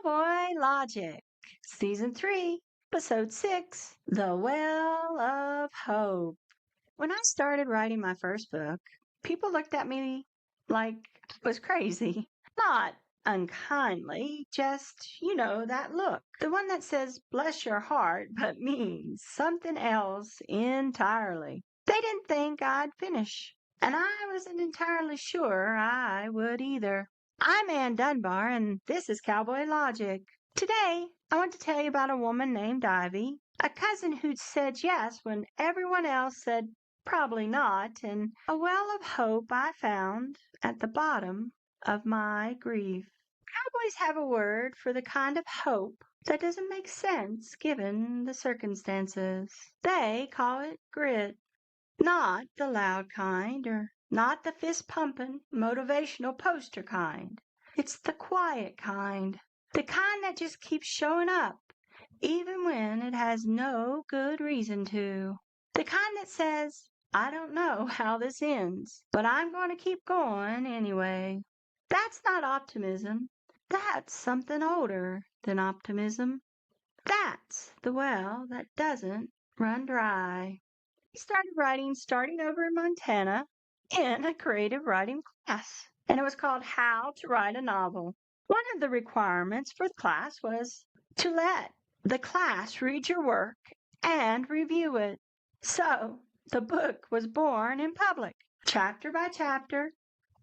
Cowboy Logic, Season 3, Episode 6, The Well of Hope. When I started writing my first book, people looked at me like I was crazy. Not unkindly, just, that look. The one that says, bless your heart, but means something else entirely. They didn't think I'd finish, and I wasn't entirely sure I would either. I'm Ann Dunbar, and this is Cowboy Logic. Today, I want to tell you about a woman named Ivy, a cousin who said yes when everyone else said probably not, and a well of hope I found at the bottom of my grief. Cowboys have a word for the kind of hope that doesn't make sense given the circumstances. They call it grit. Not the loud kind, or not the fist-pumping, motivational poster kind. It's the quiet kind. The kind that just keeps showing up, even when it has no good reason to. The kind that says, I don't know how this ends, but I'm going to keep going anyway. That's not optimism. That's something older than optimism. That's the well that doesn't run dry. I started writing starting over in Montana in a creative writing class, and it was called How to Write a Novel. One of the requirements for the class was to let the class read your work and review it. So the book was born in public, chapter by chapter,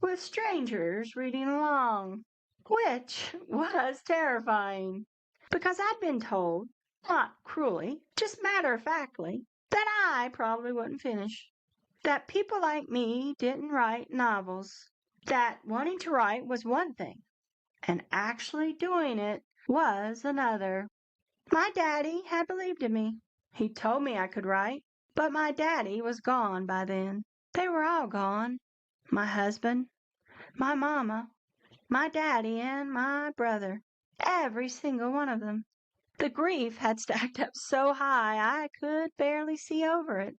with strangers reading along, which was terrifying because I'd been told, not cruelly, just matter-of-factly, that I probably wouldn't finish. That people like me didn't write novels. That wanting to write was one thing, and actually doing it was another. My daddy had believed in me. He told me I could write, but my daddy was gone by then. They were all gone. My husband, my mama, my daddy, and my brother. Every single one of them. The grief had stacked up so high I could barely see over it.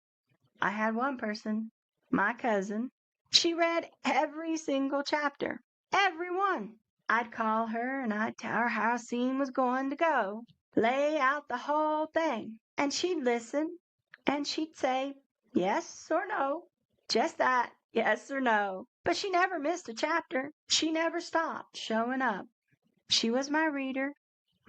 I had one person, my cousin. She read every single chapter, every one. I'd call her and I'd tell her how a scene was going to go, lay out the whole thing, and she'd listen, and she'd say yes or no, just that, yes or no. But she never missed a chapter. She never stopped showing up. She was my reader,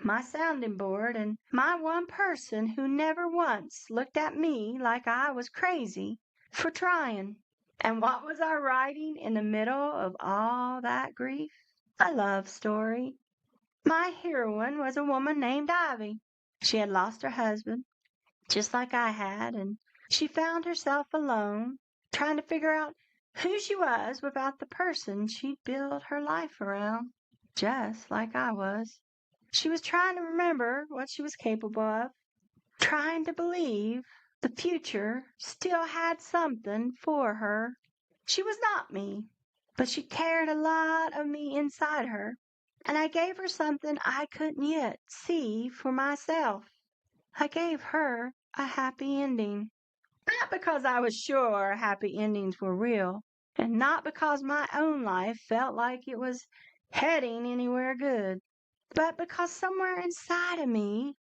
my sounding board, and my one person who never once looked at me like I was crazy for trying. And what was I writing in the middle of all that grief? A love story. My heroine was a woman named Ivy. She had lost her husband, just like I had, and she found herself alone, trying to figure out who she was without the person she'd built her life around, just like I was. She was trying to remember what she was capable of, trying to believe the future still had something for her. She was not me, but she carried a lot of me inside her, and I gave her something I couldn't yet see for myself. I gave her a happy ending. Not because I was sure happy endings were real, and not because my own life felt like it was heading anywhere good, but because somewhere inside of me,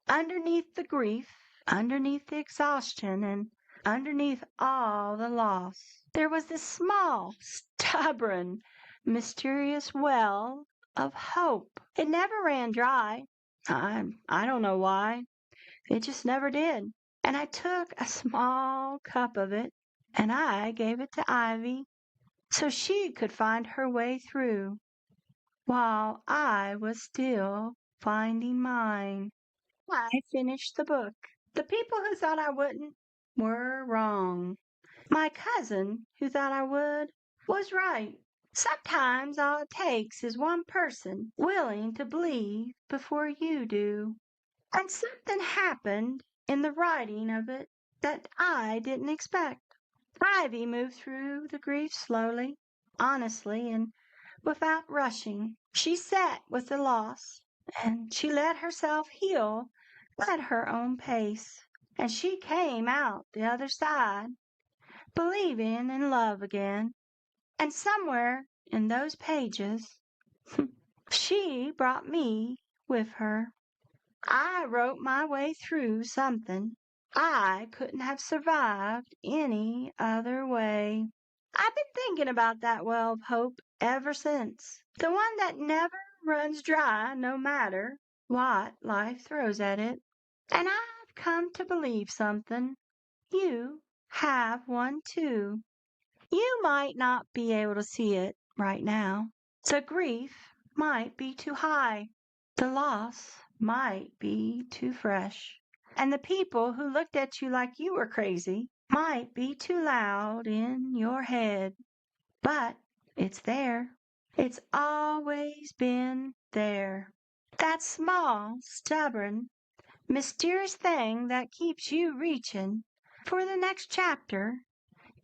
underneath the grief, underneath the exhaustion, and underneath all the loss, there was this small, stubborn, mysterious well of hope. It never ran dry. I don't know why. It just never did. And I took a small cup of it, and I gave it to Ivy so she could find her way through, while I was still finding mine. I finished the book. The people who thought I wouldn't were wrong. My cousin, who thought I would, was right. Sometimes all it takes is one person willing to believe before you do. And something happened in the writing of it that I didn't expect. Ivy moved through the grief slowly, honestly, and without rushing. She sat with the loss, and she let herself heal at her own pace. And she came out the other side, believing in love again. And somewhere in those pages, she brought me with her. I wrote my way through something. I couldn't have survived any other way. I've been thinking about that well of hope ever since. The one that never runs dry no matter what life throws at it. And I've come to believe something. You have one too. You might not be able to see it right now. The grief might be too high. The loss might be too fresh. And the people who looked at you like you were crazy might be too loud in your head. But it's there. It's always been there. That small, stubborn, mysterious thing that keeps you reaching for the next chapter,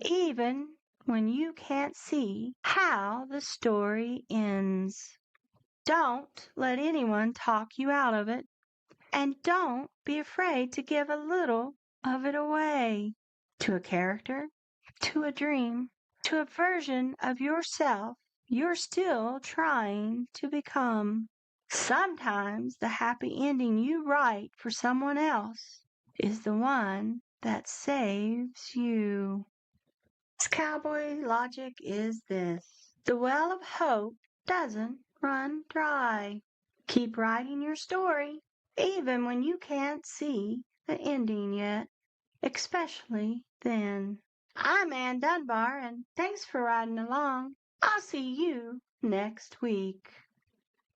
even when you can't see how the story ends. Don't let anyone talk you out of it, and don't be afraid to give a little of it away to a character, to a dream, to a version of yourself you're still trying to become. Sometimes the happy ending you write for someone else is the one that saves you. Cowboy logic is this: the well of hope doesn't run dry. Keep writing your story, even when you can't see the ending yet, especially then. I'm Ann Dunbar, and thanks for riding along. I'll see you next week.